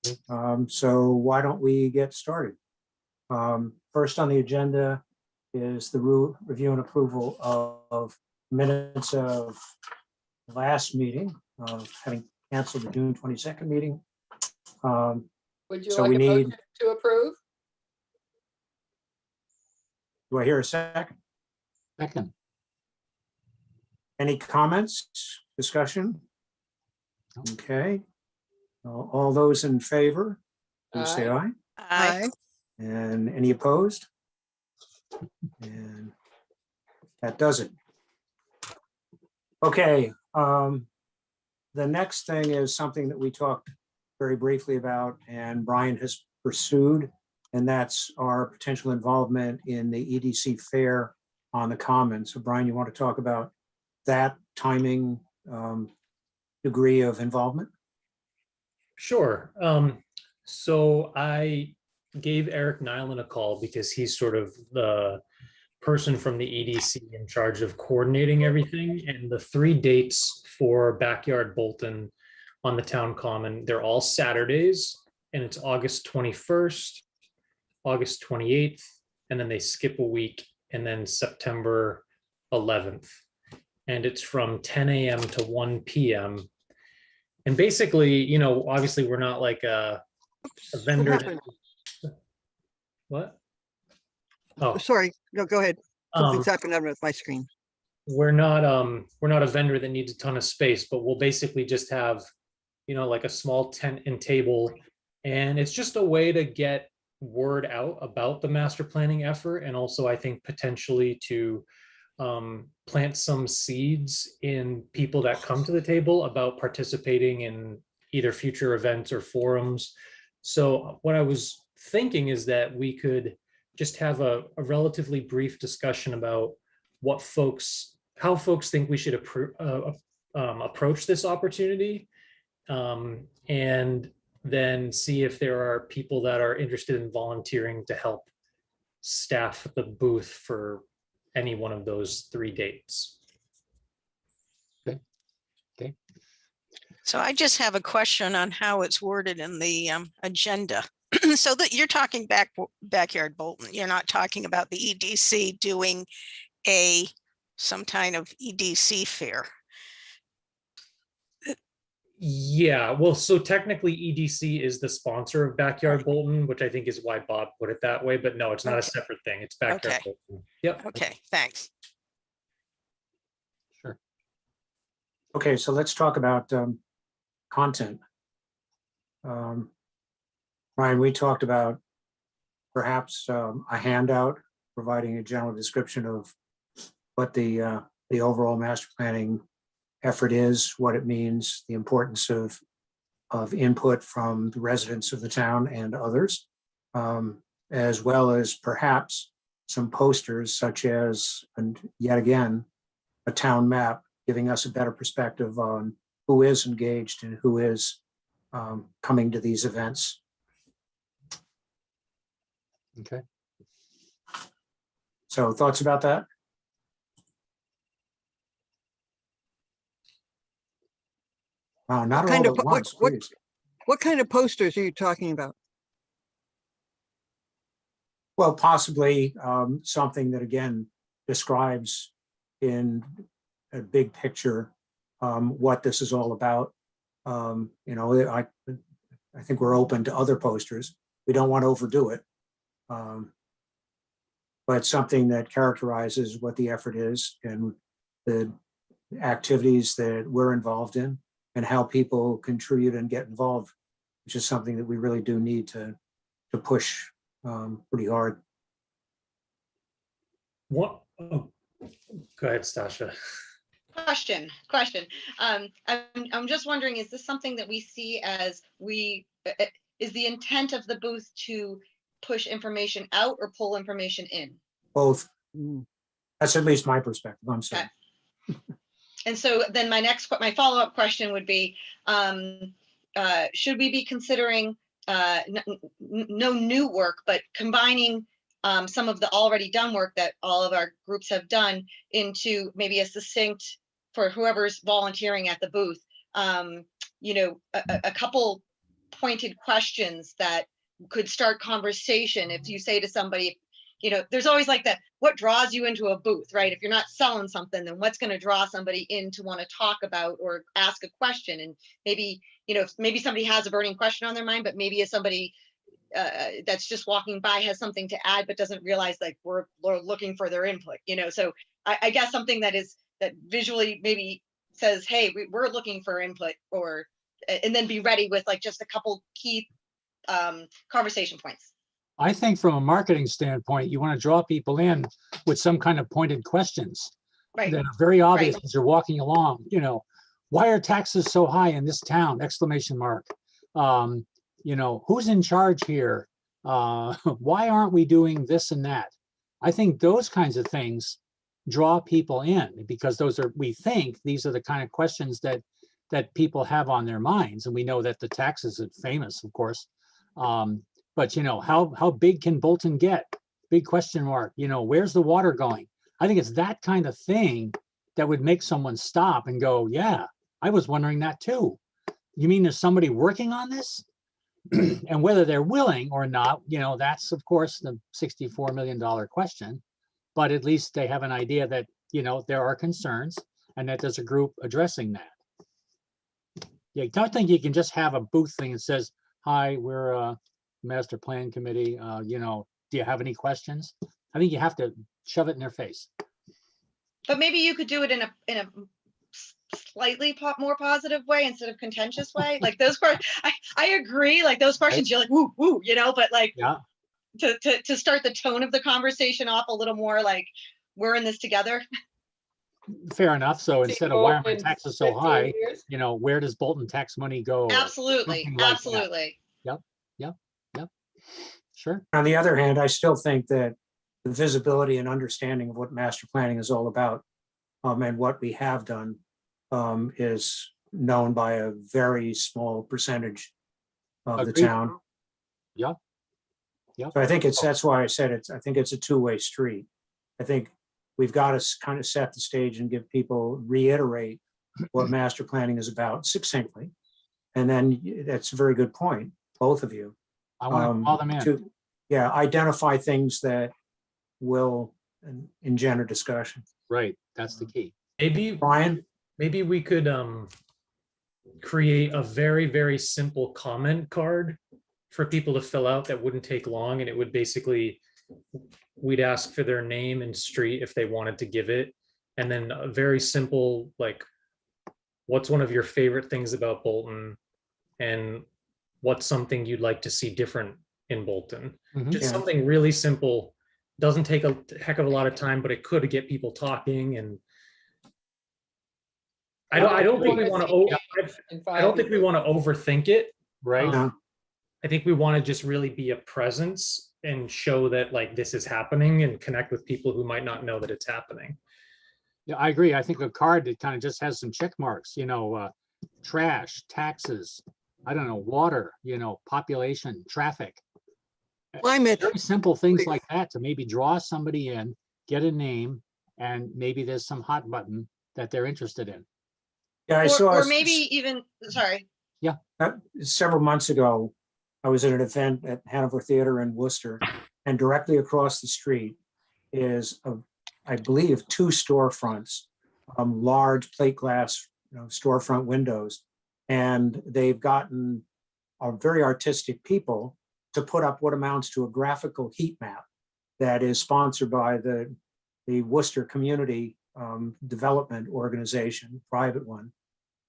So why don't we get started? First on the agenda is the review and approval of minutes of last meeting, having canceled the June 22nd meeting. Would you So like we a need- motion to approve? Do I hear a second? Second. Any comments, discussion? Okay. All those in favor, please say aye. Aye. And any opposed? And that does it. Okay. The next thing is something that we talked very briefly about and Brian has pursued, and that's our potential involvement in the EDC fair on the Common. So Brian, you want to talk about that timing, degree of involvement? Sure. So I gave Eric Nyland a call because he's sort of the person from the EDC in charge of coordinating everything. And the 3 dates for Backyard Bolton on the town common, they're all Saturdays, and it's August 21st, August 28th, and then they skip a week, and then September 11th. And it's from 10 a.m. to 1 p.m. And basically, you know, obviously we're not like a vendor. What? Oh, Sorry, no, go ahead. Something's um, happened with my screen. we're not a vendor that needs a ton of space, but we'll basically just have, you know, like a small tent and table. And it's just a way to get word out about the master planning effort. And also I think potentially to plant some seeds in people that come to the table about participating in either future events or forums. So what I was thinking is that we could just have a relatively brief discussion about how folks think we should approach this opportunity, and then see if there are people that are interested in volunteering to help staff the booth for any one of those 3 dates. So I just have a question on how it's worded in the agenda. So that you're talking Backyard Bolton, you're not talking about the EDC doing some kind of EDC fair. Yeah, well, so technically EDC is the sponsor of Backyard Bolton, which I think is why Bob put it that way, but no, it's not a Okay. separate thing. It's Backyard Okay. Bolton. Yep. Okay, thanks. Sure. Okay, so let's talk about content. Ryan, we talked about perhaps a handout providing a general description of what the overall master planning effort is, what it means, the importance of input from the residents of the town and others, as well as perhaps some posters such as, and yet again, a town map giving us a better perspective on who is engaged and who is coming to these events. Okay. So thoughts about that? Wow, not kind all of- at once, what- please. What kind of posters are you talking about? Well, possibly something that again describes in a big picture what this is all about. You know, I think we're open to other posters. We don't want to overdo it. But something that characterizes what the effort is and the activities that we're involved in and how people contribute and get involved, which is something that we really do need to push pretty hard. What? Oh, go ahead, Stasha. Question. I'm just wondering, is this something that we see as is the intent of the booth to push information out or pull information in? Both. Mm. That's at least my perspective. I'm sorry. Okay. And so then my follow-up question would be, should we be considering no new work, but combining some of the already done work that all of our groups have done into maybe a succinct, for whoever's volunteering at the booth, you know, a couple pointed questions that could start conversation. If you say to somebody, you know, there's always like that, what draws you into a booth, right? If you're not selling something, then what's going to draw somebody in to want to talk about or ask a question? And maybe, you know, maybe somebody has a burning question on their mind, but maybe if somebody that's just walking by has something to add, but doesn't realize like we're looking for their input, you know? So I guess something that visually maybe says, hey, we're looking for input, or, and then be ready with like just a couple key conversation points. I think from a marketing standpoint, you want to draw people in with some kind of pointed questions Right. that are very obvious Right. as you're walking along. You know, why are taxes so high in this town? Exclamation mark. You know, who's in charge here? Why aren't we doing this and that? I think those kinds of things draw people in, because we think these are the kind of questions that people have on their minds. And we know that the taxes are famous, of course. But you know, how big can Bolton get? Big question mark. You know, where's the water going? I think it's that kind of thing that would make someone stop and go, yeah, I was wondering that too. You mean there's somebody working on this? And whether they're willing or not, you know, that's of course the $64 million question. But at least they have an idea that, you know, there are concerns and that there's a group addressing that. Yeah, I don't think you can just have a booth thing that says, hi, we're a master plan committee. You know, do you have any questions? I think you have to shove it in their face. But maybe you could do it in a slightly more positive way instead of contentious way. Like those questions, I agree. Like those questions, you're like, woo, woo, you know, but like Yeah. to start the tone of the conversation off a little more like we're in this together. Fair enough. So instead of why are my taxes so 15 high, years. you know, where does Bolton tax money go? Or Absolutely, something like that. absolutely. Sure. On the other hand, I still think that the visibility and understanding of what master planning is all about, and what we have done, is known by a very small percentage of the Agreed. town. Yeah. Yeah. So I think that's why I said I think it's a two-way street. I think we've got to kind of set the stage and give people, reiterate what master planning is about succinctly. And then that's a very good point, both of you. I want to call them in. To, yeah, identify things that will engender discussion. Right. That's the key. Brian? Maybe we could create a very, very simple comment card for people to fill out that wouldn't take long. And it would basically, we'd ask for their name and street if they wanted to give it. And then a very simple, like, what's one of your favorite things about Bolton? And what's something you'd like to see different in Bolton? Mhm. Just Yeah. something really simple. Doesn't take a heck of a lot of time, but it could get people talking. And I don't think we want to. I don't think we want to overthink it. Right. No. I think we want to just really be a presence and show that like this is happening and connect with people who might not know that it's happening. Yeah, I agree. I think a card that kind of just has some check marks, you know, trash, taxes, I don't know, water, you know, population, traffic. Climate. Very simple things like that to maybe draw somebody in, get a name, and maybe there's some hot button that they're interested in. Yeah, I saw. Or maybe even, sorry. Several months ago, I was at an event at Hanover Theater in Worcester, and directly across the street is, I believe, 2 storefronts, large plate glass, you know, storefront windows, and they've gotten very artistic people to put up what amounts to a graphical heat map that is sponsored by the Worcester Community Development Organization, private one,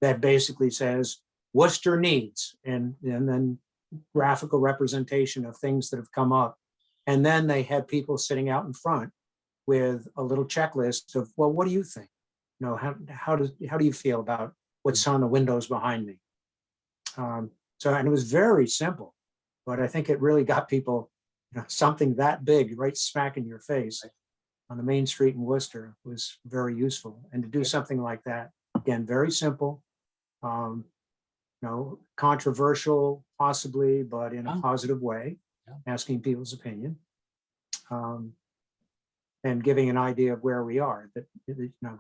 that basically says Worcester needs, and then graphical representation of things that have come up. And then they had people sitting out in front with a little checklist of, well, what do you think? You know, how do you feel about what's on the windows behind me? And it was very simple, but I think it really got people, you know, something that big right smack in your face on the main street in Worcester was very useful. And to do something like that, again, very simple, you know, controversial possibly, but in a positive way, asking people's opinion, and giving an idea of where we are. That, you know,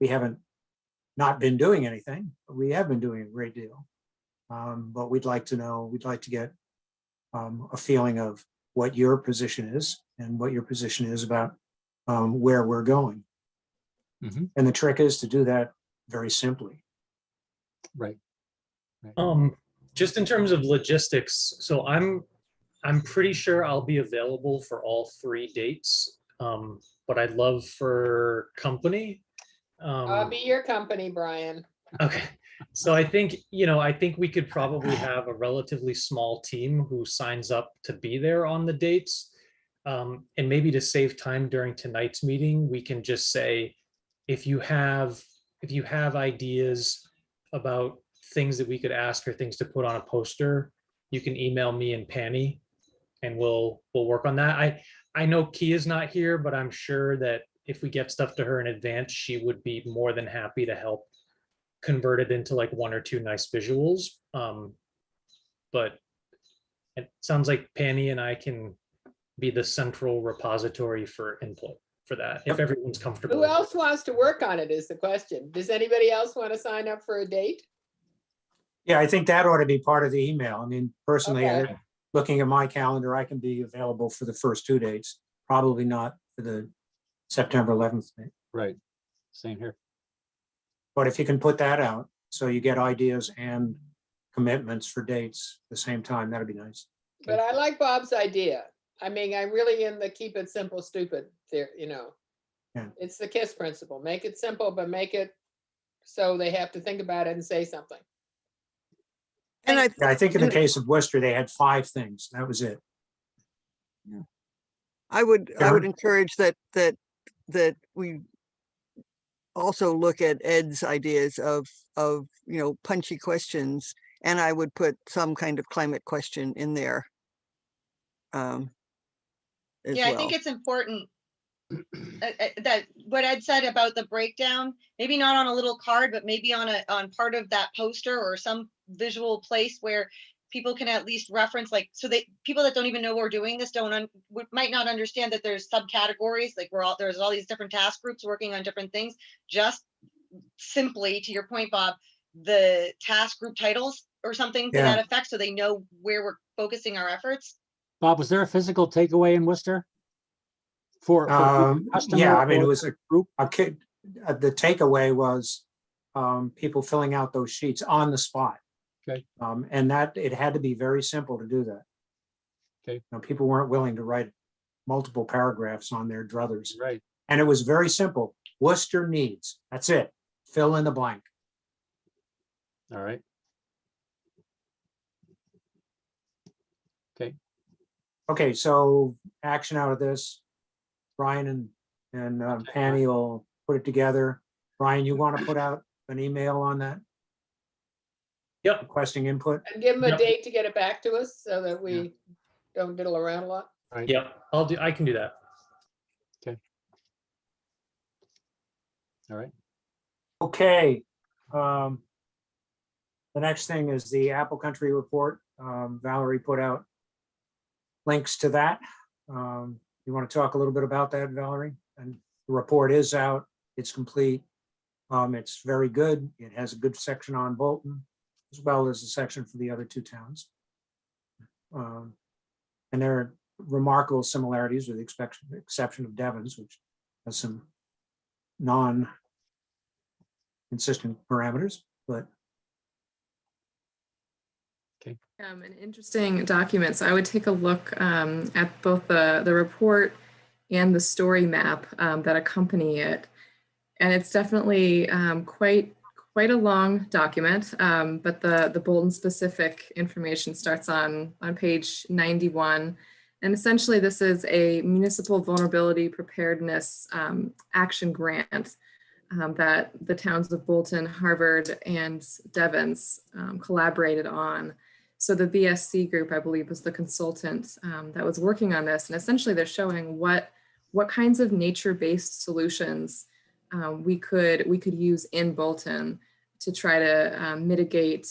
we haven't not been doing anything, but we have been doing a great deal. But we'd like to know, we'd like to get a feeling of what your position is and what your position is about where we're going. Mhm. And the trick is to do that very simply. Right. Just in terms of logistics, so I'm pretty sure I'll be available for all 3 dates. But I'd love for company. I'll be your company, Brian. Okay, so I think, I think we could probably have a relatively small team who signs up to be there on the dates. And maybe to save time during tonight's meeting, we can just say, if you have ideas about things that we could ask or things to put on a poster, you can email me and Penny and we'll work on that. I know Kia's not here, but I'm sure that if we get stuff to her in advance, she would be more than happy to help convert it into like 1 or 2 nice visuals. But it sounds like Penny and I can be the central repository for input for that, if everyone's comfortable. Who else wants to work on it is the question. Does anybody else want to sign up for a date? Yeah, I think that ought to be part of the email. I mean, personally, Okay. looking at my calendar, I can be available for the first 2 dates, probably not for the September 11th date. Right. Same here. But if you can put that out, so you get ideas and commitments for dates at the same time, that'd be nice. But I like Bob's idea. I mean, I'm really in the keep it simple, stupid there, Yeah. It's the KISS principle. Make it simple, but make it so they have to think about it and say something. And I, Yeah, I think in the case of Worcester, they had 5 things. That was it. I would Karen? encourage that we also look at Ed's ideas of, punchy questions, and I would put some kind of climate question in there. As Yeah, I think well. it's important that what Ed said about the breakdown, maybe not on a little card, but maybe on part of that poster or some visual place where people can at least reference, like, so they, people that don't even know we're doing this might not understand that there's subcategories, like there's all these different task groups working on different things. Just simply, to your point, Bob, the task group titles or something to that effect, so they know where we're focusing our efforts. Bob, was there a physical takeaway in Worcester? For customer Yeah, I mean, it or was group? a kid. The takeaway was people filling out those sheets on the spot. Okay. And that it had to be very simple to do that. Okay. People weren't willing to write multiple paragraphs on their druthers. Right. And it was very simple. Worcester needs. That's it. Fill in the blank. All right. Okay. Okay, so action out of this. Brian and Penny will put it together. Brian, you want to put out an email on that? Yep. Requesting input? And give them a Yep. date to get it back to us so that we don't diddle around a lot. Right. Yep, I can do that. All right. Okay. The next thing is the Apple Country report. Valerie put out links to that. You want to talk a little bit about that, Valerie? And the report is out. It's complete. It's very good. It has a good section on Bolton, as well as a section for the other 2 towns. And there are remarkable similarities with the exception of Devon's, which has some non-consistent parameters, but An interesting document. So I would take a look at both the report and the story map that accompany it. And it's definitely quite a long document, but the Bolton specific information starts on page 91. And essentially this is a municipal vulnerability preparedness action grant that the towns of Bolton, Harvard, and Devens collaborated on. So the VSC group, I believe, was the consultant that was working on this. And essentially they're showing what kinds of nature-based solutions we could use in Bolton to try to mitigate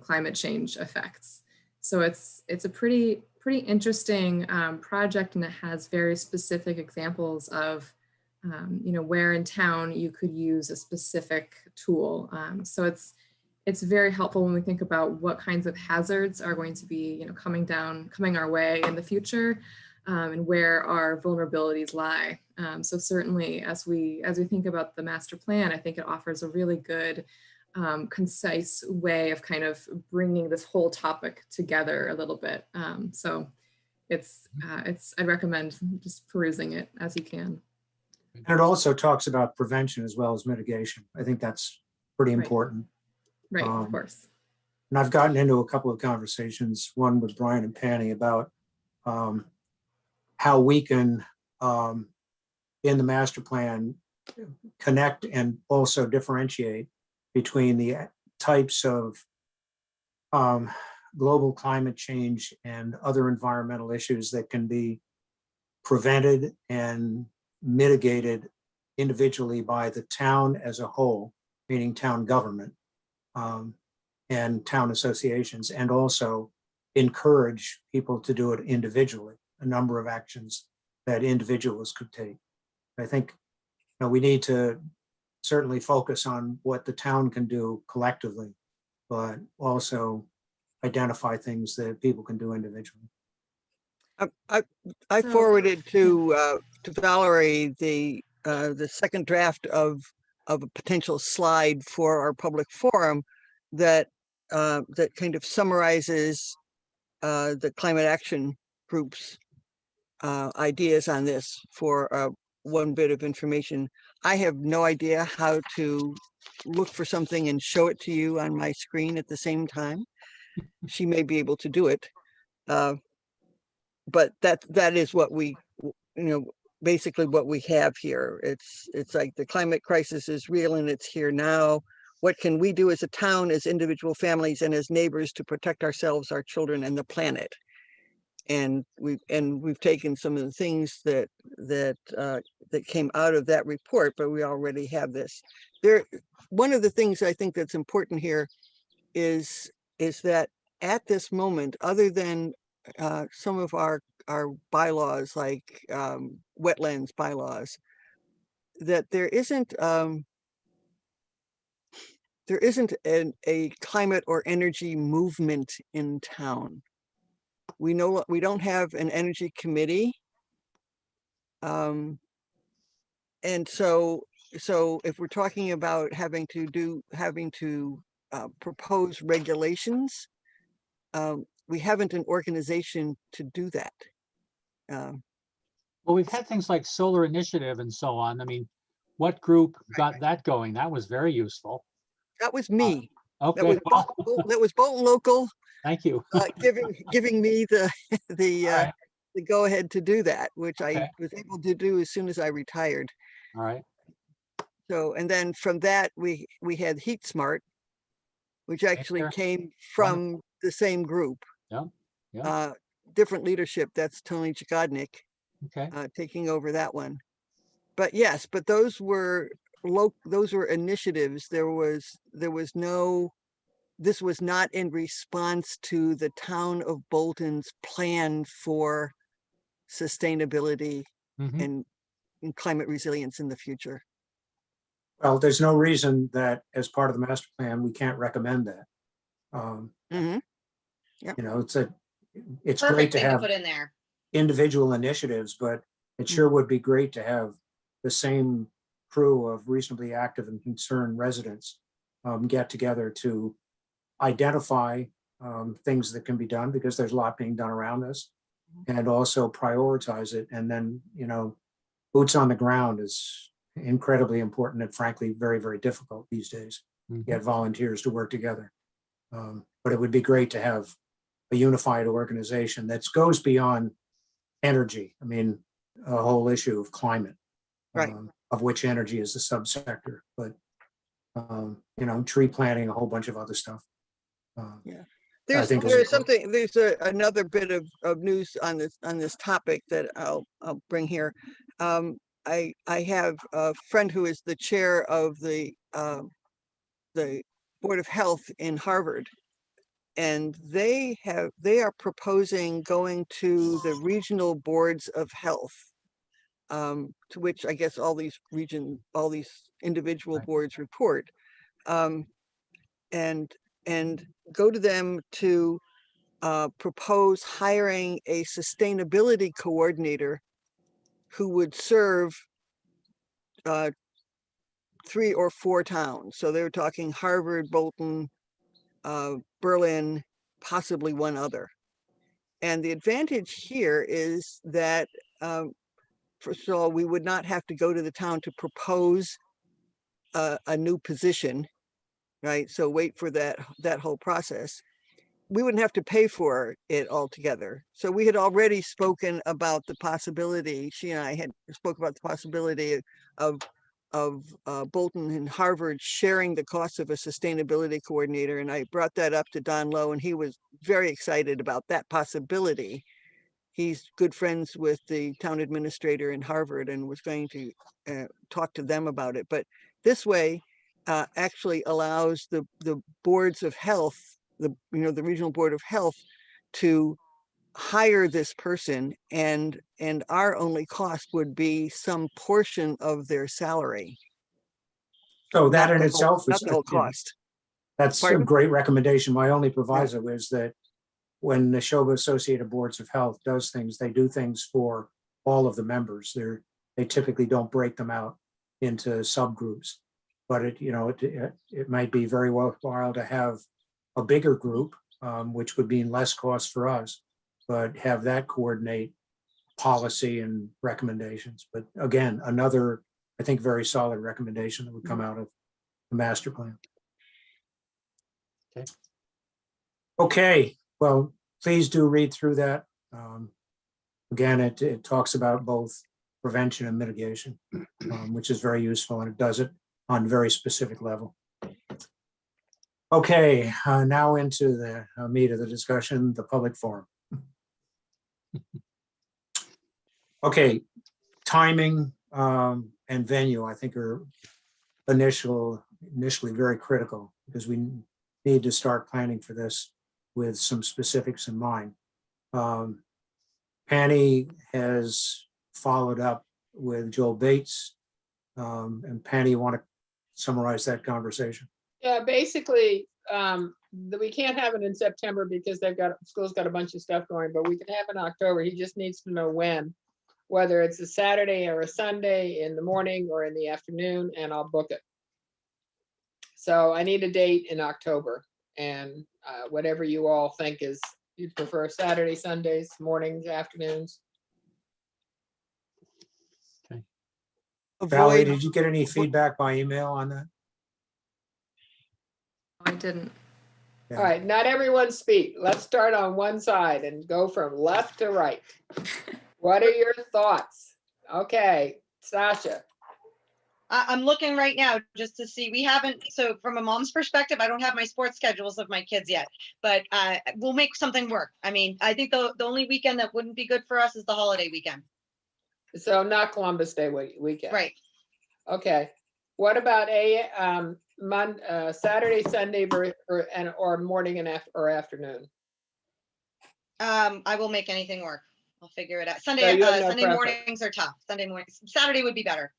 climate change effects. So it's a pretty interesting project, and it has very specific examples of where in town you could use a specific tool. So it's very helpful when we think about what kinds of hazards are going to be, coming our way in the future, and where our vulnerabilities lie. So certainly, as we think about the master plan, I think it offers a really good, concise way of kind of bringing this whole topic together a little bit. So I'd recommend just perusing it as you can. And it also talks about prevention as well as mitigation. I think that's pretty Right. important. Right, of Um, course. And I've gotten into a couple of conversations, one with Brian and Penny, about how we can, in the master plan, connect and also differentiate between the types of global climate change and other environmental issues that can be prevented and mitigated individually by the town as a whole, meaning town government, and town associations, and also encourage people to do it individually, a number of actions that individuals could take. I think we need to certainly focus on what the town can do collectively, but also identify things that people can do individually. I So- forwarded to Valerie the second draft of a potential slide for our public forum that kind of summarizes the climate action group's ideas on this for one bit of information. I have no idea how to look for something and show it to you on my screen at the same time. She may be able to do it. But that is what we, basically what we have here. It's like the climate crisis is real and it's here now. What can we do as a town, as individual families, and as neighbors to protect ourselves, our children, and the planet? And we've taken some of the things that came out of that report, but we already have this. One of the things I think that's important here is that at this moment, other than some of our bylaws, like wetlands bylaws, that there isn't a climate or energy movement in town. We don't have an energy committee. And so if we're talking about having to propose regulations, we haven't an organization to do that. Well, we've had things like Solar Initiative and so on. I mean, what group got that going? That was very useful. That was me. That Okay, was well, that was Bolton Local thank you. giving me the All right, go ahead to do that, which I Okay. was able to do as soon as I retired. all right. So, and then from that, we had Heat Smart, which actually there. came from the same group. Yeah. Different leadership. That's Tony Jagodnik Okay, taking over that one. But yes, but those were initiatives. This was not in response to the town of Bolton's plan for sustainability mhm. and climate resilience in the future. Well, there's no reason that as part of the master plan, we can't recommend that. Mhm. It's great Perfect to thing to have put in there. individual initiatives, but it sure would be great to have the same crew of reasonably active and concerned residents get together to identify things that can be done, because there's a lot being done around this, and also prioritize it. And then, boots on the ground is incredibly important and frankly, very, very difficult these days. Mhm. Get volunteers to work together. But it would be great to have a unified organization that goes beyond energy. I mean, a whole issue of climate, Right. Of which energy is a subsector, but, tree planting, a whole bunch of other stuff. There's think is there's another bit of news on this topic that I'll bring here. I have a friend who is the chair of the Board of Health in Harvard, and they are proposing going to the regional boards of health, to which I guess all these individual Right. boards report, and go to them to propose hiring a sustainability coordinator who would serve 3 or 4 towns. So they were talking Harvard, Bolton, Berlin, possibly one other. And the advantage here is that, first of all, we would not have to go to the town to propose a new position, right? So wait for that whole process. We wouldn't have to pay for it altogether. So we had already spoken about the possibility, she and I had spoke about the possibility of Bolton and Harvard sharing the cost of a sustainability coordinator. And I brought that up to Don Lowe, and he was very excited about that possibility. He's good friends with the town administrator in Harvard and was going to talk to them about it. But this way actually allows the boards of health, the regional board of health, to hire this person, and our only cost would be some portion of their salary. So that Not in the whole- itself not is, the whole cost. that's a Pardon? great recommendation. My only proviso is that when the Neshoba Associated Boards of Health does things, they do things for all of the members. They typically don't break them out into subgroups. But it might be very worthwhile to have a bigger group, which would mean less cost for us, but have that coordinate policy and recommendations. But again, another, I think, very solid recommendation that would come out of the master plan. Okay. Okay, well, please do read through that. Again, it talks about both prevention and mitigation, which is very useful, and it does it on a very specific level. Okay, now into the meat of the discussion, the public forum. Okay, timing and venue, I think, are initially very critical, because we need to start planning for this with some specifics in mind. Penny has followed up with Joel Bates. And Penny, you want to summarize that conversation? Yeah, basically, we can't have it in September because school's got a bunch of stuff going, but we can have it in October. He just needs to know when, whether it's a Saturday or a Sunday in the morning or in the afternoon, and I'll book it. So I need a date in October, and whatever you all think is, you prefer Saturday, Sundays, mornings, afternoons. Valerie, Avoid, did you get any feedback by email on that? I didn't. Yeah. All right, not everyone speak. Let's start on one side and go from left to right. What are your thoughts? Okay, Sasha. I'm looking right now just to see, we haven't, so from a mom's perspective, I don't have my sports schedules of my kids yet, but we'll make something work. I mean, I think the only weekend that wouldn't be good for us is the holiday weekend. So not Columbus Day weekend. Right. Okay. What about Saturday, Sunday, or morning or afternoon? I will make anything work. I'll figure it out. So Sunday, you have no Sunday preference? mornings are tough. Sunday mornings, Saturday would be better,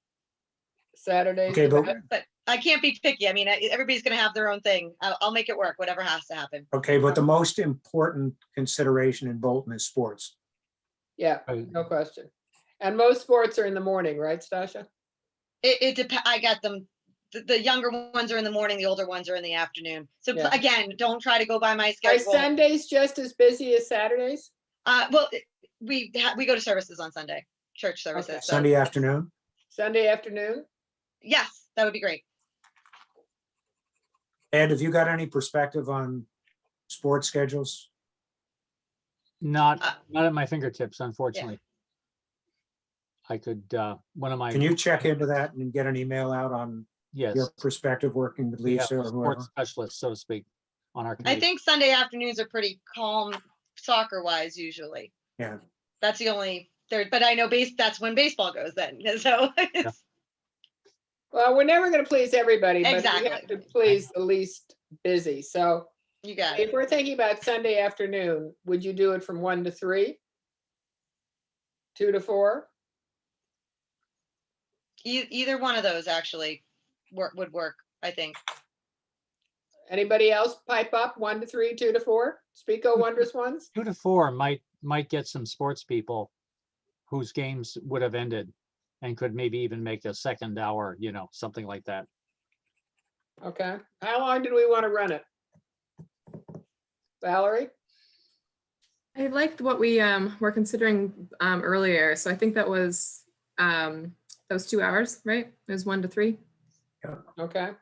Saturdays. Okay, the but best? but I can't be picky. I mean, everybody's gonna have their own thing. I'll make it work, whatever has to happen. okay, but the most important consideration in Bolton is sports. Yeah, Right. no question. And most sports are in the morning, right, Stasha? It depends. I got them. The younger ones are in the morning, the older ones are in the afternoon. So Yeah. again, don't try to go by my Are schedule. Sundays just as busy as Saturdays? Well, we go to services on Sunday, church services. Okay. So Sunday afternoon? Sunday afternoon? yes, that would be great. Ed, have you got any perspective on sports schedules? Not Uh, at my fingertips, unfortunately. I could, one of my, Can you check into that and get an email out on yes, your perspective working with we have Lisa a or whoever? sports specialist, so to speak, on our I committee. think Sunday afternoons are pretty calm soccer wise usually. Yeah. That's the only there, but I know that's when baseball goes then. So it's, Well, we're never gonna please everybody, but we have Exactly. to please the least busy. So you got if it. we're thinking about Sunday afternoon, would you do it from 1 to 3? 2 to 4? Either one of those actually would work, I think. Anybody else pipe up? 1 to 3, 2 to 4? Speak, O wondrous ones? 2 to 4 might get some sports people whose games would have ended and could maybe even make a second hour, something like that. Okay. How long did we want to run it? Valerie? I liked what we were considering earlier. So I think that was 2 hours, right? It was 1 to 3. Okay. Or-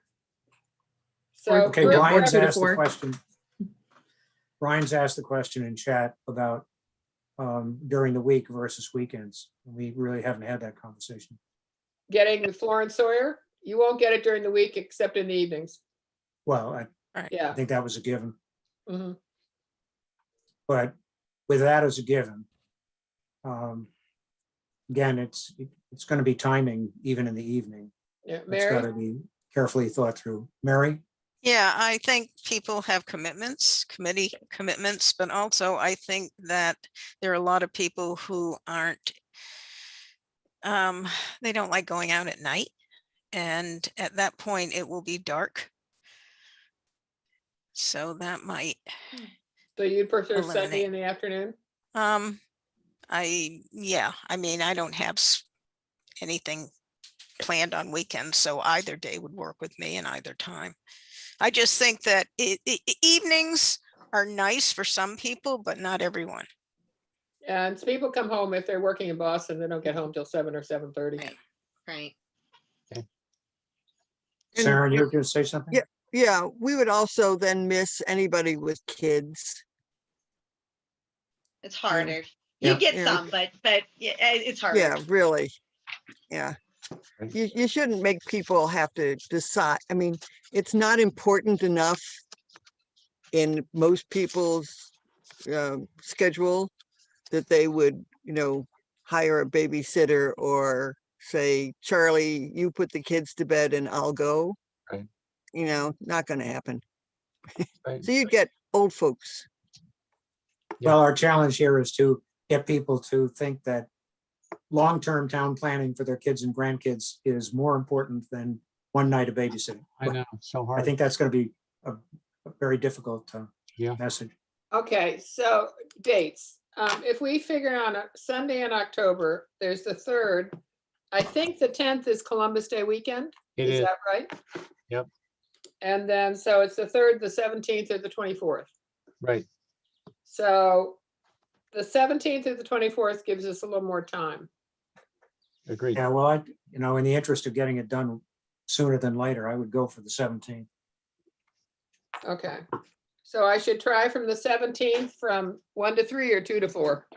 So. Okay, Or Brian's 2 to asked the 4. question. Brian's asked the question in chat about during the week versus weekends. We really haven't had that conversation. Getting the Florence Sawyer, you won't get it during the week except in the evenings. Well, I Yeah. think that was a given, Mhm. but with that as a given, again, it's going to be timing even in the evening. Yeah, It's got to Mary? be carefully thought through. Mary? Yeah, I think people have commitments, committee commitments, but also I think that there are a lot of people who aren't, they don't like going out at night. And at that point, it will be dark. So that might, So you'd prefer Sunday Eliminate. in the afternoon? I mean, I don't have anything planned on weekends, so either day would work with me and either time. I just think that evenings are nice for some people, but not everyone. And so people come home, if they're working in Boston, they don't get home till 7 or 7:30. Right. Right. And- Sarah, you were going to say something? Yeah. Yeah, we would also then miss anybody with kids. It's harder. Yeah. You get Yeah. some, but yeah, it's harder. Yeah, really. Yeah. Right. You shouldn't make people have to decide. I mean, it's not important enough in most people's schedule that they would, hire a babysitter or say, Charlie, you put the kids to bed and I'll go. Right. Not going to happen. Right. So you get old folks. Well, our challenge here is to get people to think that long-term town planning for their kids and grandkids is more important than one night of babysitting. I know, so I hard. think that's going to be a very difficult Yeah. message. Okay, so dates. If we figure on a Sunday in October, there's the 3rd. I think the 10th is Columbus Day weekend. It Is is, that right? Yep. And then, so it's the 3rd, the 17th, or the 24th. right. So the 17th or the 24th gives us a little more time. Agreed. Yeah, well, in the interest of getting it done sooner than later, I would go for the 17th. Okay. So I should try from the 17th from 1 to 3 or 2 to 4.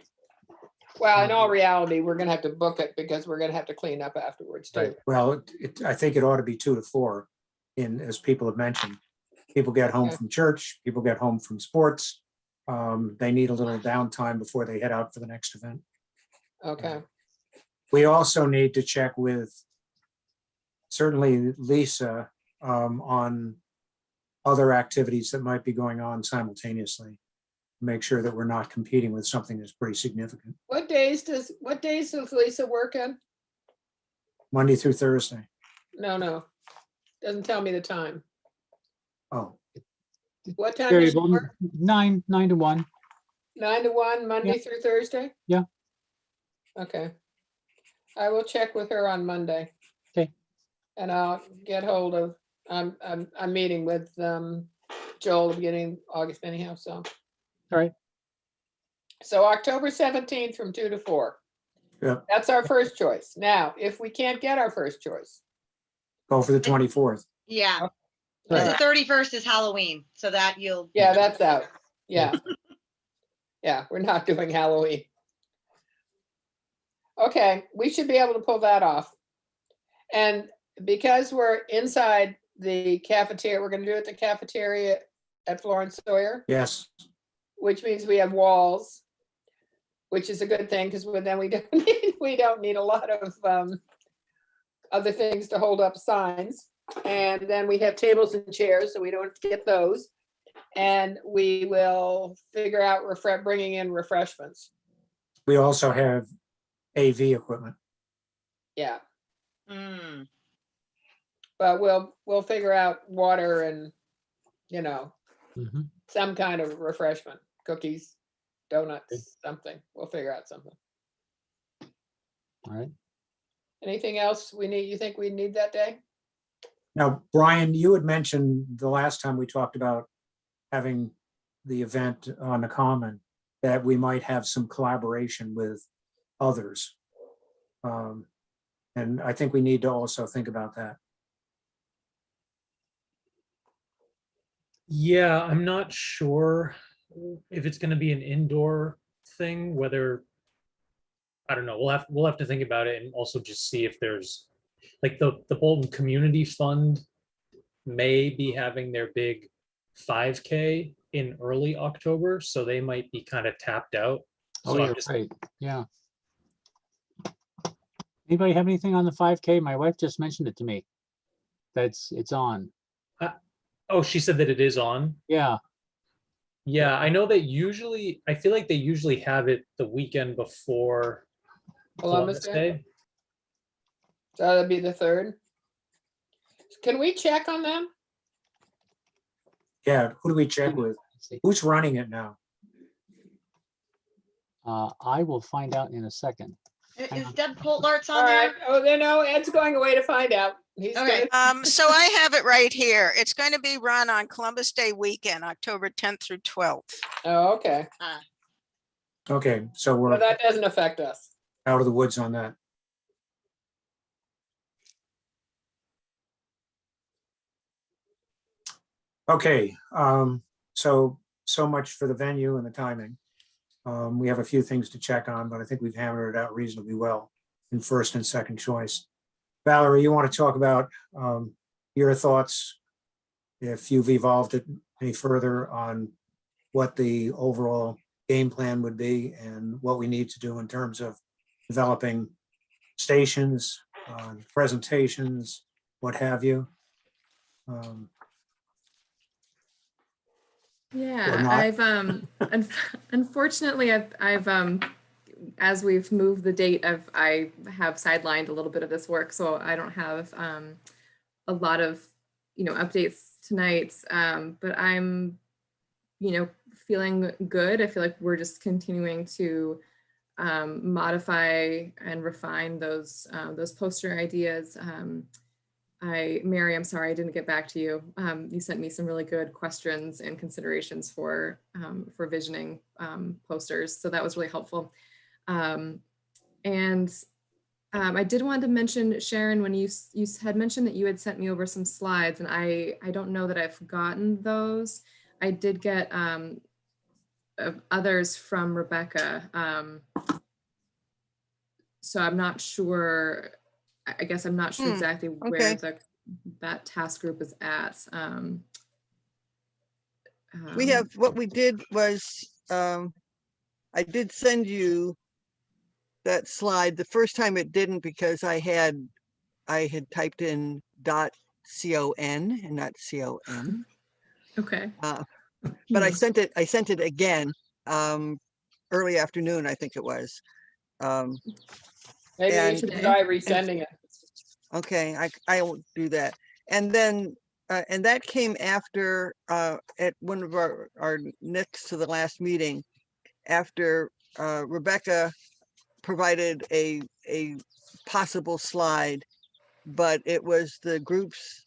Well, in all reality, we're gonna have to book it because we're gonna have to clean up afterwards too. Right. Well, I think it ought to be 2 to 4 as people have mentioned. People get home Okay. from church, people get home from sports. They need a little downtime before they head out for the next event. Okay, We also need to check with certainly Lisa on other activities that might be going on simultaneously. Make sure that we're not competing with something that's pretty significant. what days does Lisa work in? Monday through Thursday. No. Doesn't tell me the time. Oh, What time Very does she well, work? 9 to 1. 9 to 1, Monday through Thursday? Yeah. Okay. I will check with her on Monday. Okay. And I'll get hold of, I'm meeting with Joel at the beginning of August anyhow, so. All right. So October 17th from 2 to 4. Yep. That's our first choice. Now, if we can't get our first choice. go for the 24th. Yeah. All Because right. the 31st is Halloween, so that you'll. Yeah, that's out. Yeah. Yeah, we're not doing Halloween. Okay, we should be able to pull that off. And because we're inside the cafeteria, we're gonna do it at the cafeteria at Florence Sawyer, Yes, which means we have walls, which is a good thing, because then we don't need a lot of other things to hold up signs. And then we have tables and chairs, so we don't get those. And we will figure out bringing in refreshments. we also have AV equipment. Yeah, Mm. but we'll figure out water and you know, Mhm. some kind of refreshment, cookies, donuts, something. We'll figure out something. All right. Anything else we need, you think we need that day? Now, Brian, you had mentioned the last time we talked about having the event on the Common, that we might have some collaboration with others. And I think we need to also think about that. Yeah, I'm not sure if it's gonna be an indoor thing, whether, I don't know, we'll have to think about it and also just see if there's, like, the Bolton Community Fund may be having their big 5K in early October, so they might be kind of tapped out. Oh, So I'm yeah, just, right. Yeah. Anybody have anything on the 5K? My wife just mentioned it to me. It's on. oh, she said that it is on. Yeah. Yeah, I know that usually, I feel like they usually have it the weekend before Columbus Columbus Day? Day. So that'd be the 3rd. Can we check on them? Yeah, who do we check with? Let's see. Who's running it now? I will find out in a second. Is Deb Coltarts All on right. there? Oh, then no, Ed's going away to find out. He's Okay. gonna, So I have it right here. It's going to be run on Columbus Day weekend, October 10th through 12th. oh, okay. Okay, so Well, we're that doesn't affect us. out of the woods on that. Okay, so much for the venue and the timing. We have a few things to check on, but I think we've hammered it out reasonably well in first and second choice. Valerie, you want to talk about your thoughts, if you've evolved it any further, on what the overall game plan would be and what we need to do in terms of developing stations, presentations, what have you? Yeah, not. I've unfortunately I've as we've moved the date, I have sidelined a little bit of this work, so I don't have a lot of updates tonight. But I'm feeling good. I feel like we're just continuing to modify and refine those poster ideas. Mary, I'm sorry I didn't get back to you. You sent me some really good questions and considerations for visioning posters, so that was really helpful. I did want to mention, Sharon, when you had mentioned that you had sent me over some slides, and I don't know that I've gotten those. I did get others from Rebecca, so I'm not sure. I guess I'm not sure exactly where okay. that task group is at. We have, what we did was, I did send you that slide. The first time it didn't because I had typed in .con and not .com. Okay. But I sent it again, early afternoon, I think it was. Maybe you And- should try resending it. Okay, I will do that. And then, and that came after, at one of our next to the last meeting, after Rebecca provided a possible slide, but it was the group's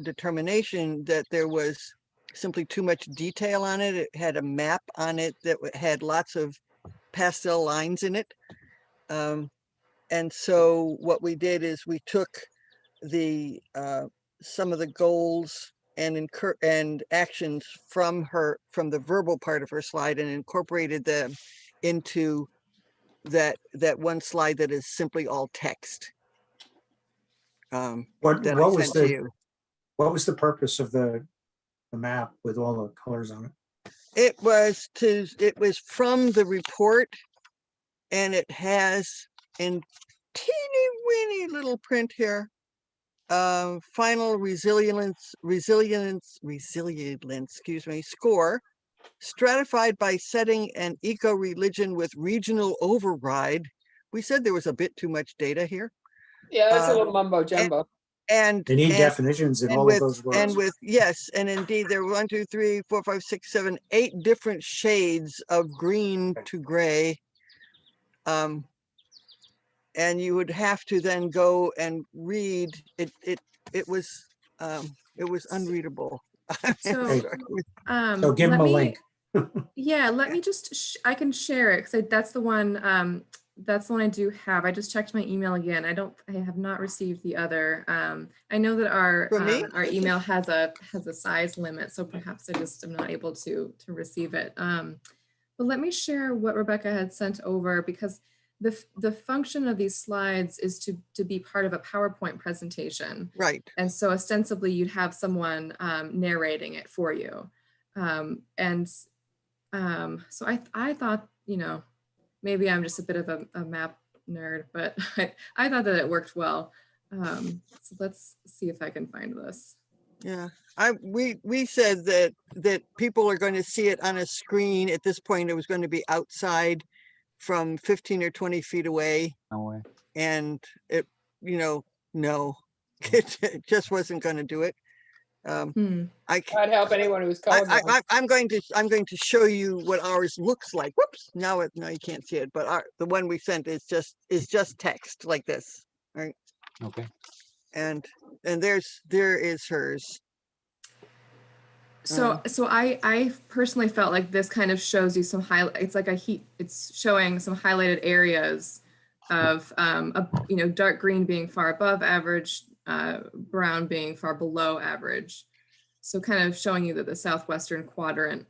determination that there was simply too much detail on it. It had a map on it that had lots of pastel lines in it. And so what we did is we took the some of the goals and actions from the verbal part of her slide and incorporated them into that one slide that is simply all text. What That I was sent to you. what was the purpose of the map with all the colors on it? It was from the report, and it has in teeny weeny little print here, final resilience, excuse me, score, stratified by setting an eco-religion with regional override. We said there was a bit too much data here. Yeah, that's a little mumbo jumbo. And. They need and- definitions in And all of with, those and words. with, yes, and indeed, there were 1, 2, 3, 4, 5, 6, 7, 8 different shades of green to gray. And you would have to then go and read it. It was unreadable. So, Hey, um, So give let them a me- link. Yeah, let me just, I can share it because that's the one, that's the one I do have. I just checked my email again. I have not received the other. I know that For me? our email has a size limit, so perhaps I just am not able to receive it. But let me share what Rebecca had sent over, because the function of these slides is to be part of a PowerPoint presentation. Right. And so ostensibly you'd have someone narrating it for you. So I thought, maybe I'm just a bit of a map nerd, but I thought that it worked well. So let's see if I can find this. Yeah. We said that people are going to see it on a screen. At this point, it was going to be outside from 15 or 20 feet away. No way. And it, no, it just wasn't going to do it. I I'd help anyone who's colorblind. I'm going to show you what ours looks like. Whoops! Now you can't see it, but the one we sent is just text like this, right? Okay. And there is hers. So I personally felt like this kind of shows you some it's like it's showing some highlighted areas of dark green being far above average, brown being far below average. So kind of showing you that the southwestern quadrant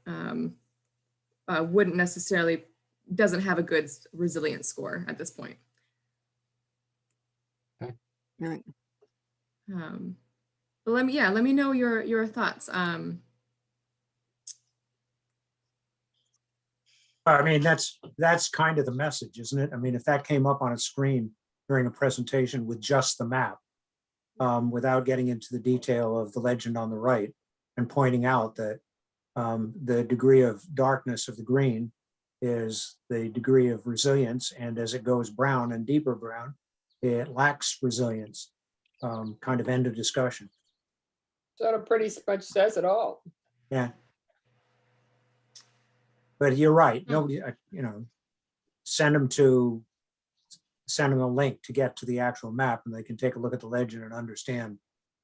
doesn't have a good resilience score at this point. Okay. Right. But let me know your thoughts. I mean, that's kind of the message, isn't it? I mean, if that came up on a screen during a presentation with just the map, without getting into the detail of the legend on the right and pointing out that the degree of darkness of the green is the degree of resilience, and as it goes brown and deeper brown, it lacks resilience. Kind of end of discussion. Sort of pretty much says it all. Yeah. But you're right. Nobody, send them a link to get to the actual map, and they can take a look at the legend and understand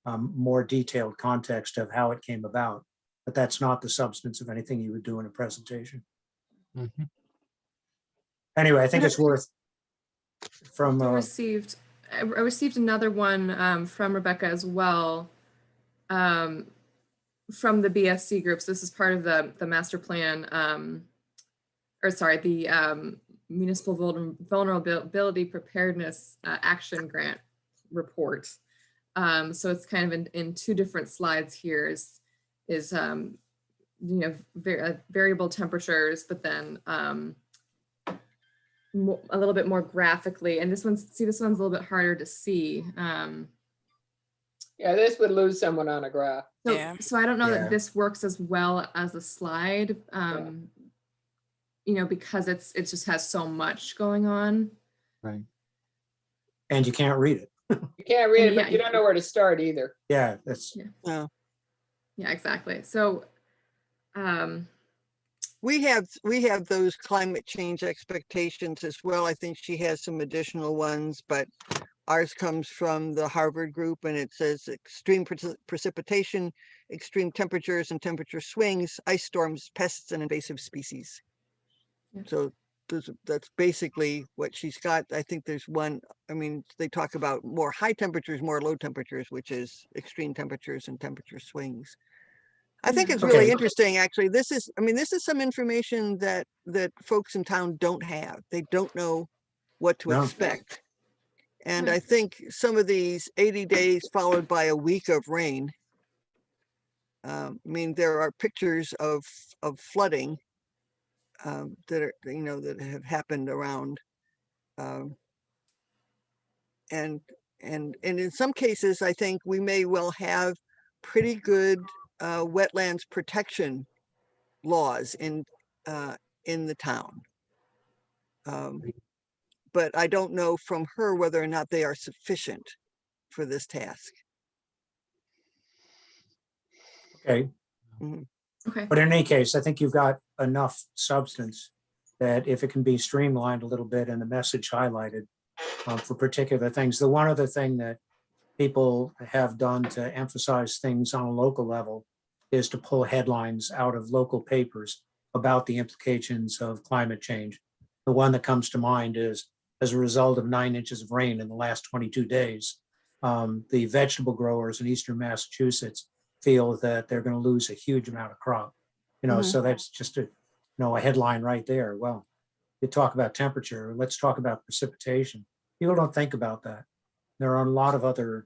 more detailed context of how it came about. But that's not the substance of anything you would do in a presentation. Mhm. Anyway, I think it's worth from I received another one from Rebecca as well, from the BSC groups. This is part of the master plan, the Municipal Vulnerability Preparedness Action Grant report. So it's kind of in 2 different slides here is variable temperatures, but then a little bit more graphically. And this one's a little bit harder to see. Yeah, this would lose someone on a graph. So I don't know Yeah. that this works as well as a slide, because it just has so much going on. Right. and you can't read it. You can't read it, Yeah, but you don't know where to start either. Yeah, that's Yeah, exactly. So, We have those climate change expectations as well. I think she has some additional ones, but ours comes from the Harvard group, and it says extreme precipitation, extreme temperatures and temperature swings, ice storms, pests, and invasive species. Yeah. So that's basically what she's got. I think there's one, they talk about more high temperatures, more low temperatures, which is extreme temperatures and temperature swings. I think it's really Okay. interesting, actually. This is some information that folks in town don't have. They don't know what to No. expect. And Right. I think some of these 80 days followed by a week of rain. There are pictures of flooding that are, that have happened around. And in some cases, I think we may well have pretty good wetlands protection laws in the town. But I don't know from her whether or not they are sufficient for this task. Okay, Okay. but in any case, I think you've got enough substance that if it can be streamlined a little bit and the message highlighted for particular things. The one other thing that people have done to emphasize things on a local level is to pull headlines out of local papers about the implications of climate change. The one that comes to mind is, as a result of 9 inches of rain in the last 22 days, the vegetable growers in eastern Massachusetts feel that they're going to lose a huge amount of crop. So that's just a headline right there. Well, you talk about temperature, let's talk about precipitation. People don't think about that. There are a lot of other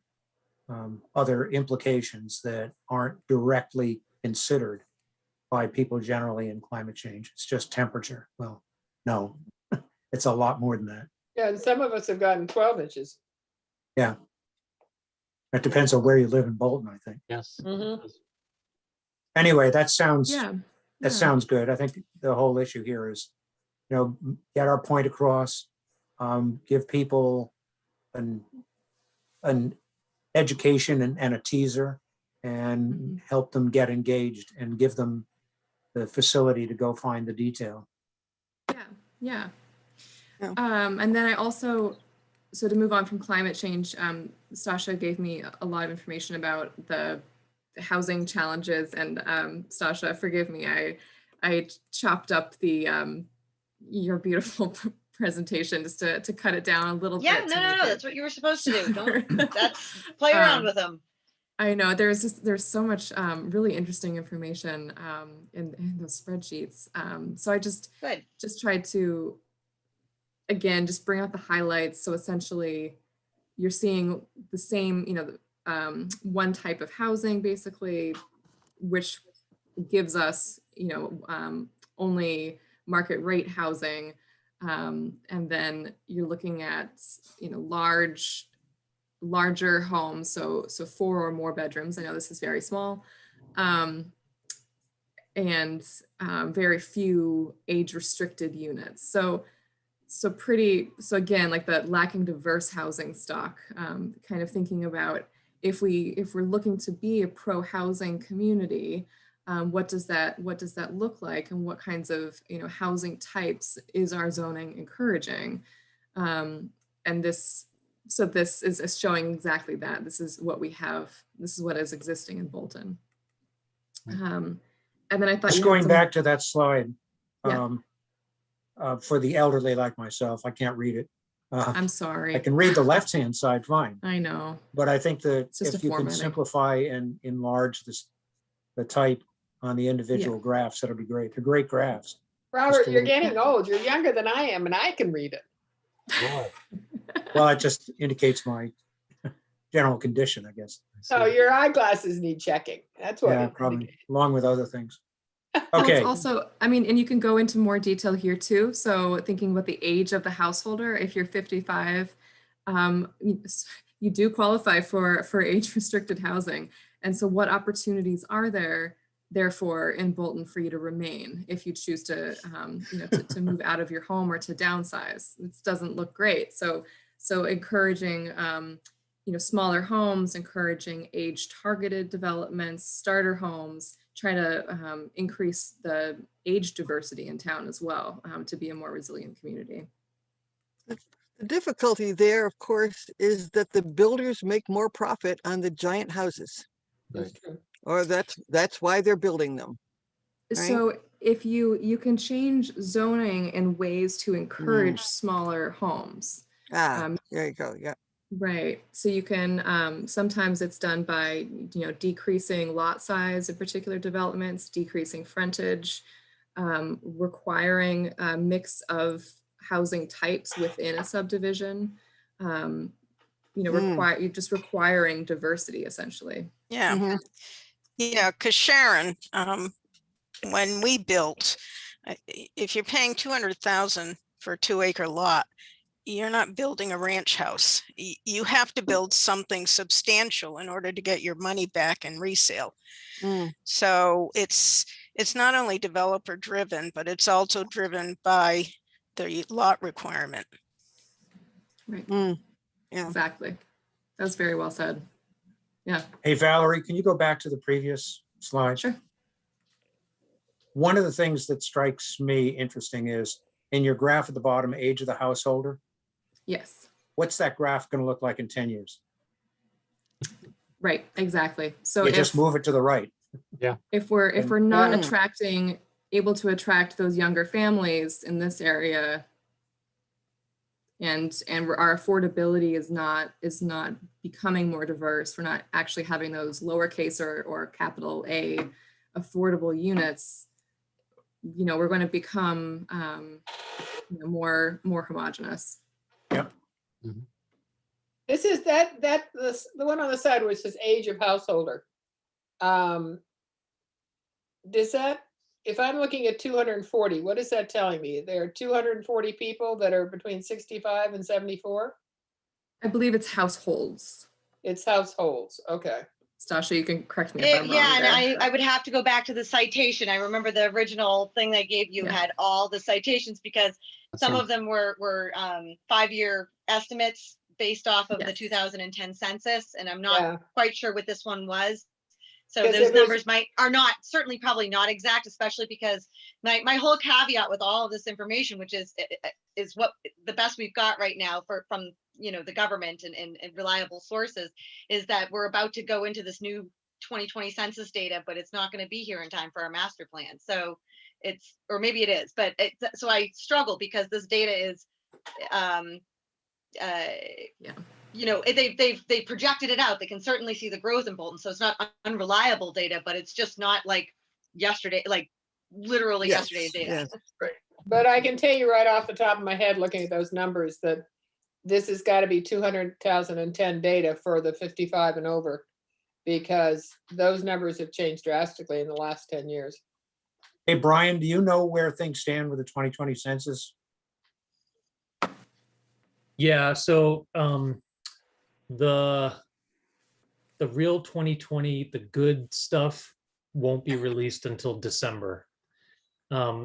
implications that aren't directly considered by people generally in climate change. It's just temperature. Well, no, it's a lot more than that. Yeah, and some of us have gotten 12 inches. Yeah. It depends on where you live in Bolton, I think. Yes. Mhm. Anyway, that sounds Yeah. that sounds good. I think the whole issue here is, get our point across, give people an education and a teaser, and help them get engaged and give them the facility to go find the detail. Yeah. Yeah. And then I also, so to move on from climate change, Sasha gave me a lot of information about the housing challenges, and Sasha, forgive me, I chopped up your beautiful presentation just to cut it down a little Yeah, bit. no, to no, make no, it that's what you were supposed to do. shorter. That's play around Um, with them. I know there's so much really interesting information in those spreadsheets. So I just Good. tried to, again, just bring out the highlights. So essentially you're seeing the same, one type of housing basically, which gives us, only market rate housing. And then you're looking at, larger homes, so 4 or more bedrooms. I know this is very small, and very few age restricted units. So again, like the lacking diverse housing stock, kind of thinking about if we're looking to be a pro housing community, what does that look like, and what kinds of housing types is our zoning encouraging? And this is showing exactly that. This is what we have. This is what is existing in Bolton. And then I thought Just you had going some- back to that slide, Yeah. For the elderly like myself, I can't read it. I'm I sorry. can read the left-hand side fine, I know. but I think that It's just if a you can formatting. simplify and enlarge the type on the individual graphs, that'll be great. They're great graphs. Robert, a you're little- getting old. You're younger than I am, and I can read it. Well, it just indicates my general condition, I guess. So your eyeglasses need checking. That's what. Yeah, it probably, indicates. along with other things. Well, it's Okay, also, I mean, and you can go into more detail here too. So thinking about the age of the householder, if you're 55, you do qualify for age restricted housing. And so what opportunities are there, therefore, in Bolton for you to remain if you choose to, to move out of your home or to downsize? It doesn't look great. So encouraging, smaller homes, encouraging age targeted developments, starter homes, try to increase the age diversity in town as well, to be a more resilient community. The difficulty there, of course, is that the builders make more profit on the giant houses, That's true. or that's why they're building them. Right. So if you can change zoning in ways to encourage smaller homes. There you go. Yeah. Right. So you can, sometimes it's done by, decreasing lot size in particular developments, decreasing frontage, requiring a mix of housing types within a subdivision. You're just requiring diversity essentially. Yeah. Because Sharon, when we built, if you're paying 200,000 for a 2-acre lot, you're not building a ranch house. You have to build something substantial in order to get your money back in resale. So it's not only developer driven, but it's also driven by the lot requirement. Right. Yeah. Exactly. That's very well said. Yeah. hey, Valerie, can you go back to the previous slide? Sure. One of the things that strikes me interesting is in your graph at the bottom, age of the householder. Yes, What's that graph going to look like in 10 years? right, exactly. So You just if, move it to the right. if we're not Mm. able to attract those younger families in this area, and our affordability is not becoming more diverse, we're not actually having those lowercase or capital A affordable units, we're going to become more homogenous. This is the one on the side which says age of householder. Does that, if I'm looking at 240, what is that telling me? There are 240 people that are between 65 and 74? I believe it's households. It's households, okay. Stasha, you can correct me if I'm wrong. Yeah, and there. I would have to go back to the citation. I remember the original thing they gave you Yeah. had all the citations because some of them were 5-year estimates based off of the Yes. 2010 census, and I'm not Yeah, quite sure what this one was. So 'Cause those it was- numbers are not, certainly probably not exact, especially because my whole caveat with all of this information, which is what the best we've got right now from the government and reliable sources, is that we're about to go into this new 2020 census data, but it's not going to be here in time for our master plan. So or maybe it is, but so I struggle because this data is they projected it out. They can certainly see the growth in Bolton, so it's not unreliable data, but it's just not like yesterday, like literally Yes, yesterday's data. yes. but I can tell you right off the top of my head, looking at those numbers, that this has got to be 2010 data for the 55 and over, because those numbers have changed drastically in the last 10 years. Hey, Brian, do you know where things stand with the 2020 census? Yeah, so the real 2020, the good stuff won't be released until December.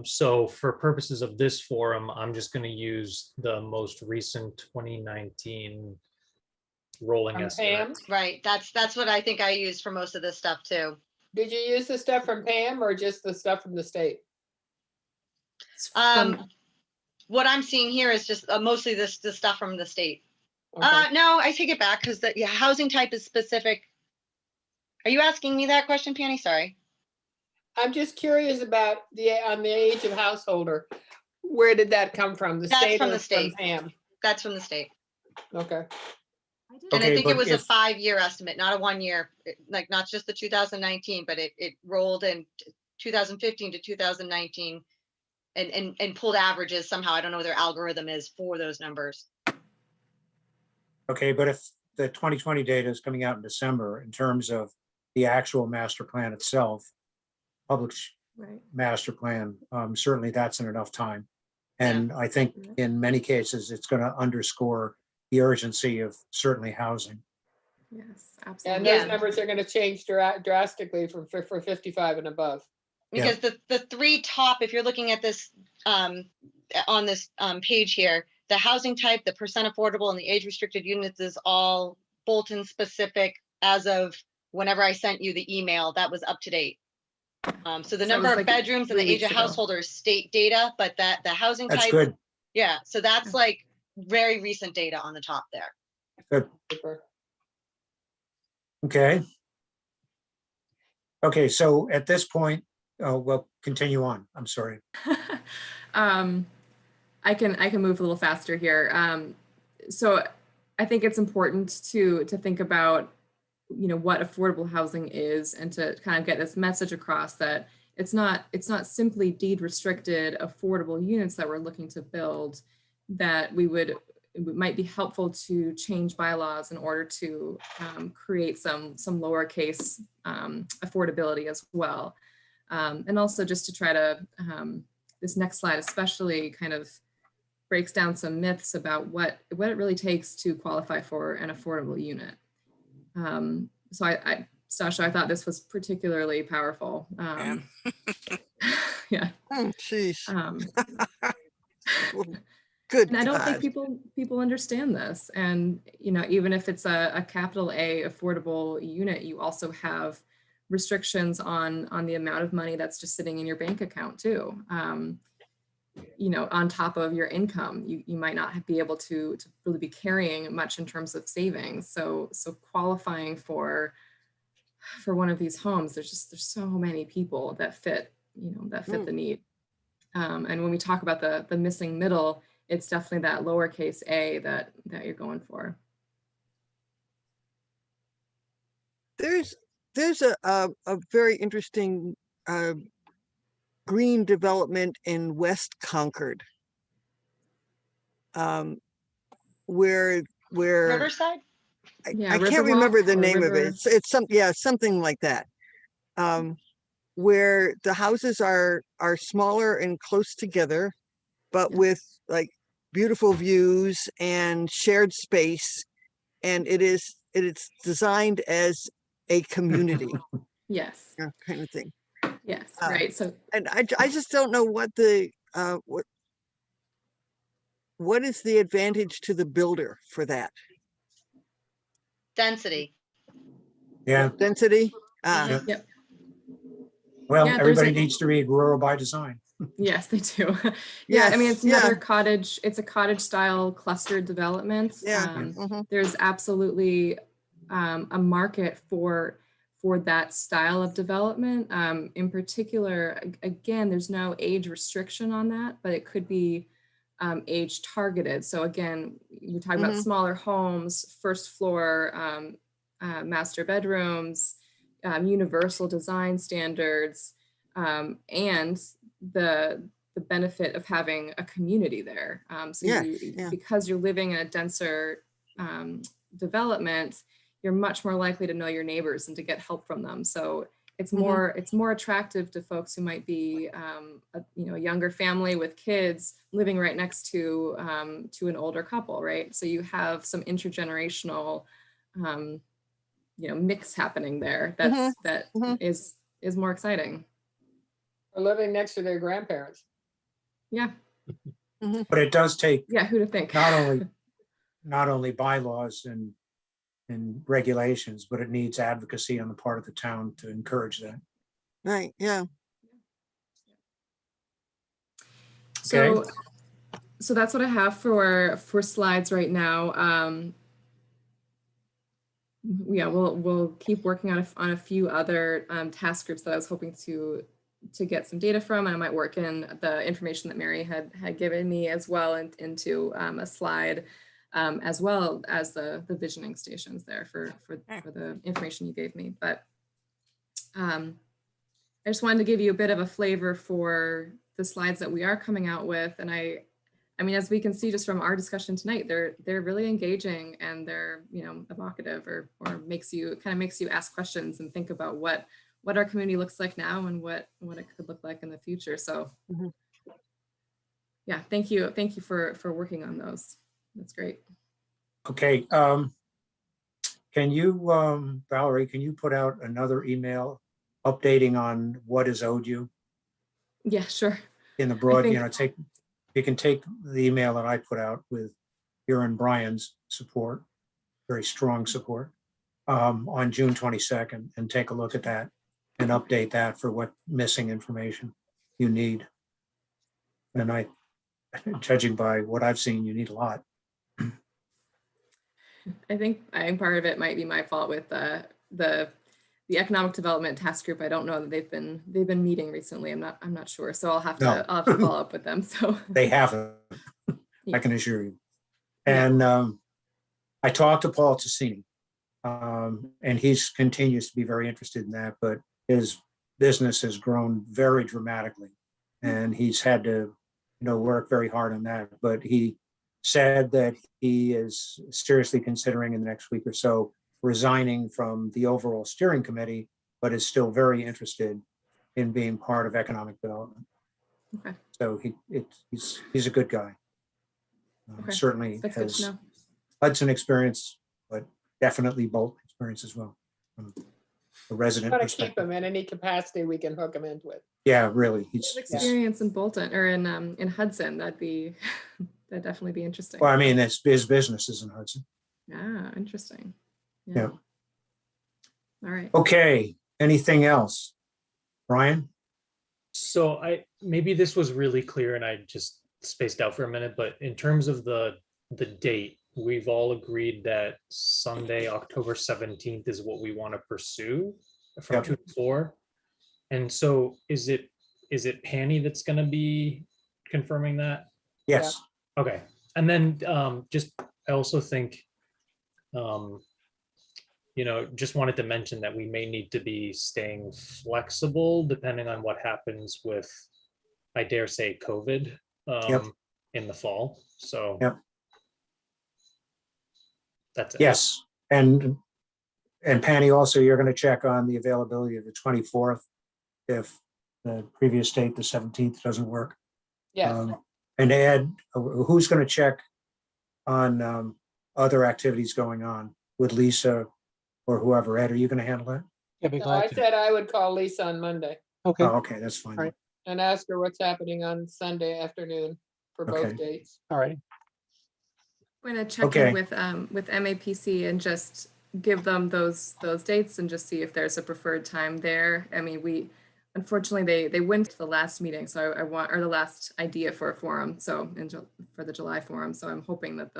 So for purposes of this forum, I'm just going to use the most recent 2019 rolling From estimate. Pam? Right. That's what I think I use for most of this stuff too. Did you use the stuff from Pam or just the stuff from the state? It's from- What I'm seeing here is just mostly the stuff from the state. Okay. No, I take it back because the housing type is specific. Are you asking me that question, Penny? Sorry. I'm just curious about on the age of householder. Where did that come from? The That's state from or the state. Pam? That's from the state. Okay. And I Okay, think it but was a if- 5-year estimate, not a 1-year, like not just the 2019, but it rolled in 2015 to 2019 and pulled averages somehow. I don't know what their algorithm is for those numbers. Okay, but if the 2020 data is coming out in December in terms of the actual master plan itself, public right. master plan, certainly that's in enough time. And I think in many cases, it's going to underscore the urgency of certainly housing. Yes, And absolutely. those Yeah. numbers are going to change drastically for 55 and above. Because the three top, if you're looking at this on this page here, the housing type, the percent affordable, and the age restricted units is all Bolton specific as of whenever I sent you the email. That was up to date. So the So number it was of like bedrooms and 3 the age of weeks ago. householders state data, but the housing That's type, good. yeah. So that's like very recent data on the top there. Good. Super. Okay. Okay, so at this point, we'll continue on. I'm sorry. I can move a little faster here. So I think it's important to think about, what affordable housing is, and to kind of get this message across that it's not simply deed restricted affordable units that we're looking to build, that it might be helpful to change bylaws in order to create some lowercase affordability as well. And also just to try to, this next slide especially kind of breaks down some myths about what it really takes to qualify for an affordable unit. So Stasha, I thought this was particularly powerful. Yeah. Jeez. Well, good And I don't God. think people understand this. And, even if it's a capital A affordable unit, you also have restrictions on the amount of money that's just sitting in your bank account too. You know, on top of your income, you might not be able to really be carrying much in terms of savings. So qualifying for one of these homes, there's so many people that fit, you know, that fit the need. And when we talk about the missing middle, it's definitely that lowercase a that you're going for. There's a very interesting green development in West Concord. Where Riverside? Yeah, I can't remember Riverwalk the or name of River- it. It's something like that. Where the houses are smaller and close together, but Yeah. with like beautiful views and shared space, and it is designed as a community Yes, kind of thing. yes, Uh, right. So And I just don't know what the what is the advantage to the builder for that Density. Yeah, density? Mhm. yep, well, Yeah, there's everybody a- needs to read Rural by Design. yes, they do. Yeah, I mean, Yes, it's another yeah. cottage, it's a cottage style clustered development. Yeah. Mhm. There's absolutely a market for that style of development. In particular, again, there's no age restriction on that, but it could be age targeted. So again, we talk about Mhm. smaller homes, first floor, master bedrooms, universal design standards, and the benefit of having a community there. So Yes, you, yeah. because you're living in a denser development, you're much more likely to know your neighbors and to get help from them. So it's more attractive to folks who might be a younger family with kids living right next to an older couple, right? So you have some intergenerational mix happening there. Mhm, That mhm. is more exciting. Or living next to their grandparents. Yeah, But it does take yeah. Who to think? not only bylaws and regulations, but it needs advocacy on the part of the town to encourage that. Right, yeah. So that's what I have for slides right now. Yeah, we'll keep working on a few other task groups that I was hoping to get some data from. I might work in the information that Mary had given me as well into a slide, as well as the visioning stations there for the information you gave me. But I just wanted to give you a bit of a flavor for the slides that we are coming out with. And I mean, as we can see just from our discussion tonight, they're really engaging and they're, evocative or makes you ask questions and think about what our community looks like now and what it could look like in the future. So Mhm. yeah, thank you for working on those. That's great. Okay, can you, Valerie, can you put out another email updating on what is owed you Yeah, sure. in the broad, think- you can take the email that I put out with your and Brian's support, very strong support, on June 22nd, and take a look at that and update that for what missing information you need. And judging by what I've seen, you need a lot. I think part of it might be my fault with the economic development task group. I don't know that they've been meeting recently. I'm not sure. So I'll have No. to follow up with them. So They haven't, I Yeah. can assure you. Yeah. And I talked to Paul Tassini, and he continues to be very interested in that, but his business has grown very dramatically. And he's had to, work very hard on that. But he said that he is seriously considering in the next week or so resigning from the overall steering committee, but is still very interested in being part of economic development. Okay. So he's a good guy. Okay. Certainly That's good to has know. Hudson experience, but definitely Bolton experience as well. From a resident Want to keep perspective. them in any capacity we can hook them into it. Yeah, really. He's, Experience in Bolton or in Hudson, that'd definitely be interesting. well, I mean, his business is in Hudson. Yeah, interesting. Yeah. All right. Okay, Anything else? Brian? So maybe this was really clear and I just spaced out for a minute, but in terms of the date, we've all agreed that Sunday, October 17th is what we want to pursue from Yep. 2 to 4. And so is it Penny that's going to be confirming that? Yes. Okay. And then just, I also think, just wanted to mention that we may need to be staying flexible depending on what happens with, I dare say, COVID in the fall. So Yep. that's it. Yes. And Penny, also, you're going to check on the availability of the 24th if the previous date, the 17th, doesn't work. Yes, And Ed, who's going to check on other activities going on with Lisa or whoever? Ed, are you going to handle that? Yeah, be no, I glad to. said I would call Lisa on Monday Okay, Oh, okay, that's fine. All right. and ask her what's happening on Sunday afternoon for Okay. both dates. all right. I'm gonna check Okay. in with MAPC and just give them those dates and just see if there's a preferred time there. I mean, unfortunately they went to the last meeting, so I want, or the last idea for a forum, so for the July forum. So I'm hoping that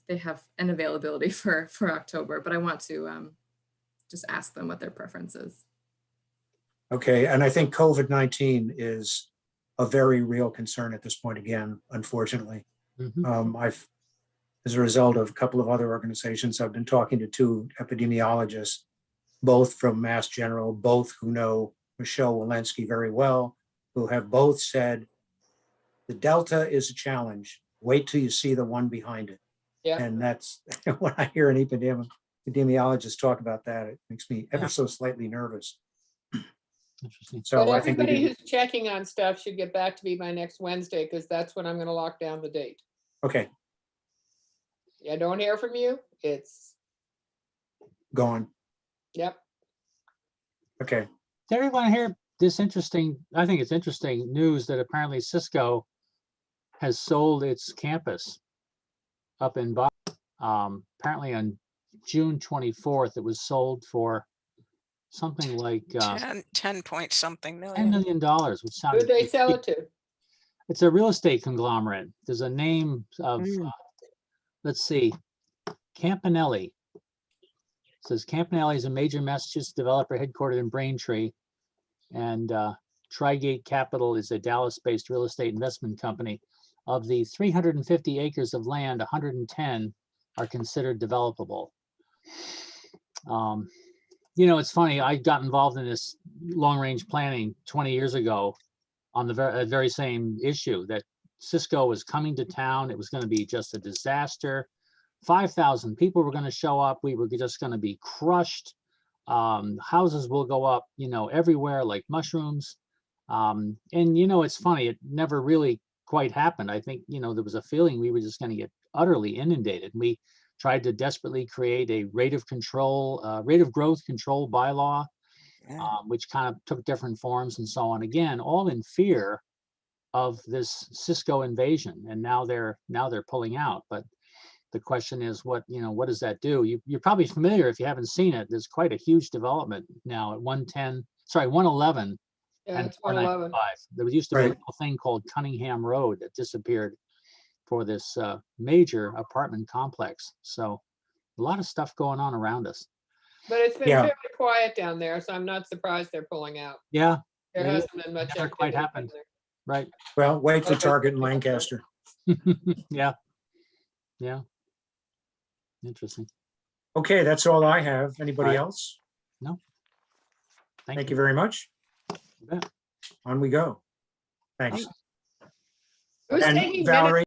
they have an availability for October, but I want to just ask them what their preference is. Okay, and I think COVID-19 is a very real concern at this point again, unfortunately. Mhm. As a result of a couple of other organizations, I've been talking to 2 epidemiologists, both from Mass General, both who know Michelle Walensky very well, who have both said, the Delta is a challenge. Wait till you see the one behind it. Yeah. And that's, when I hear an epidemiologist talk about that, it makes me ever Yeah. so slightly nervous. Interesting. So But I think we everybody do- who's checking on stuff should get back to me by next Wednesday, because that's when I'm gonna lock down the date. Okay, I don't hear from you, it's, gone. yep, Okay, Does everyone hear this interesting, I think it's interesting news that apparently Cisco has sold its campus up in apparently on June 24th, it was sold for something like 10 point something $10 million. million, which who'd sounded they pretty sell cheap. it to? It's a real estate conglomerate. There's a name of, let's see, Campanelli. It says Campanelli is a major Massachusetts developer headquartered in Braintree. And Trigate Capital is a Dallas-based real estate investment company. Of the 350 acres of land, 110 are considered developable. It's funny, I got involved in this long-range planning 20 years ago on the very same issue, that Cisco was coming to town. It was going to be just a disaster. 5,000 people were going to show up. We were just going to be crushed. Houses will go up, everywhere like mushrooms. And it's funny, it never really quite happened. I think, there was a feeling we were just going to get utterly inundated. We tried to desperately create a rate of growth control bylaw, which kind of took different forms and so on. Again, all in fear of this Cisco invasion. And now they're pulling out. But the question is, what does that do? You're probably familiar if you haven't seen it. There's quite a huge development now at 111 Yeah, and it's 111. 495. There used to be a Right. little thing called Cunningham Road that disappeared for this major apartment complex. So a lot of stuff going on around us. But it's been Yeah. fairly quiet down there, so I'm not surprised they're pulling out. Yeah, There Yeah, hasn't been much never quite activity down happened. there. right. well, wait for Okay. Target in Lancaster. Yeah. Yeah. Interesting. Okay, that's all I have. Anybody All right. else? Thank Thank you. you very much. You bet. On we go. Thanks. Who's And taking minutes Valerie,